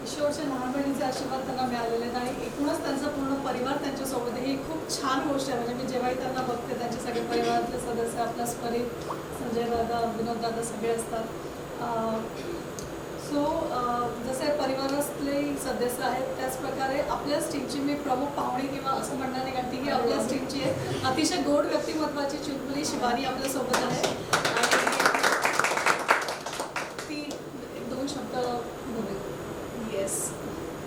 किशोरच्या लहानपणीचे आशीर्वाद त्यांना मिळालेले आहेत आणि एकूणच त्यांचा पूर्ण परिवार त्यांच्यासोबत आहे. ही खूप छान गोष्ट आहे. म्हणजे मी जेव्हाही त्यांना बघते त्यांचे सगळे परिवारातले सदस्य आपला स्वरित, संजय दादा, विनोद दादा सगळे असतात. सो जसे परिवारातले सदस्य आहेत त्याचप्रकारे आपल्याच टीमची मी प्रमुख पाहुणी किंवा असं म्हणणार नाही कारण ती की आपल्याच टीमची आहे. अतिशय गोड व्यक्तिमत्वाची चुलबुली शिवानी आपल्यासोबत आहे आणि ती एक दोन शब्द बोलेल. येस.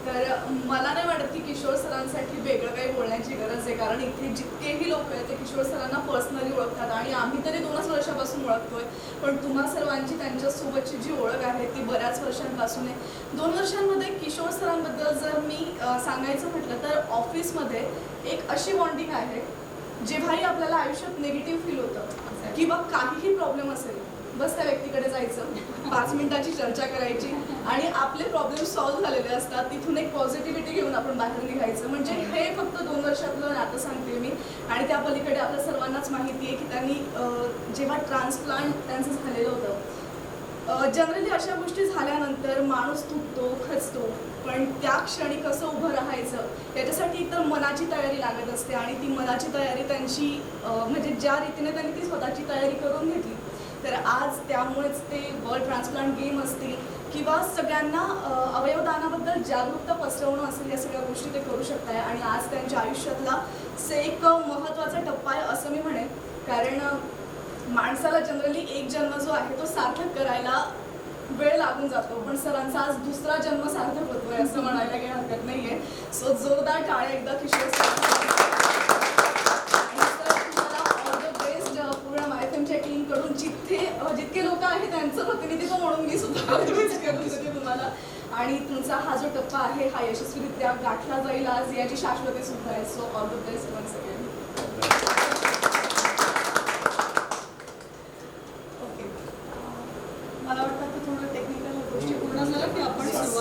तर मला नाही वाटत की किशोर सरांसाठी वेगळं काही बोलण्याची गरज आहे, कारण इथे जितकेही लोक आहेत ते किशोर सरांना पर्सनली ओळखतात आणि आम्ही तरी 2च वर्षापासून ओळखतोय, पण तुम्हा सर्वांची त्यांच्यासोबतची जी ओळख आहे ती बऱ्याच वर्षांपासून आहे. 2 वर्षांमध्ये किशोर सरांबद्दल जर मी सांगायचं म्हटलं तर ऑफिसमध्ये एक अशी बॉन्डिंग आहे, जेव्हाही आपल्याला आयुष्यात निगेटिव्ह फील होतं किंवा काहीही प्रॉब्लेम असेल, बस त्या व्यक्तीकडे जायचं, 5 मिनिटाची चर्चा करायची आणि आपले प्रॉब्लेम सॉल्व्ह झालेले असतात. तिथून एक पॉझिटिव्हिटी घेऊन आपण बाहेर निघायचं. म्हणजे हे फक्त 2 वर्षातलं नातं सांगते मी. आणि त्या पलीकडे आपल्या सर्वांनाच माहिती आहे की त्यांनी जेव्हा ट्रान्सप्लांट त्यांचं झालेलं होतं, जनरली अशा गोष्टी झाल्यानंतर माणूस तुटतो, खचतो, पण त्या क्षणी कसं उभं राहायचं याच्यासाठी एकतर मनाची तयारी लागत असते आणि ती मनाची तयारी त्यांची म्हणजे ज्या रीतीने त्यांनी ती स्वतःची तयारी करून घेतली, तर आज त्यामुळेच ते वर्ल्ड ट्रान्सप्लांट गेम असतील किंवा सगळ्यांना अवयवदानाबद्दल जागरूकता पसरवणं असेल, या सगळ्या गोष्टी ते करू शकत आहे. आणि आज त्यांच्या आयुष्यातला एक महत्त्वाचा टप्पा आहे असं मी म्हणेन, कारण माणसाला जनरली एक जन्म जो आहे तो सार्थक करायला वेळ लागून जातो, पण सरांचा आज 2रा जन्म सार्थक होतोय असं म्हणायला काही हरकत नाहीये. सो जोरदार टाळ्या एकदा किशोर सर. कडून जितके लोक आहेत त्यांचं प्रतिनिधित्व म्हणून मी सुद्धा करून देते तुम्हाला. आणि तुमचा हा जो टप्पा आहे हा यशस्वीरित्या गाठला जाईल आज, याची शाश्वती सुद्धा आहे. So all the best once again.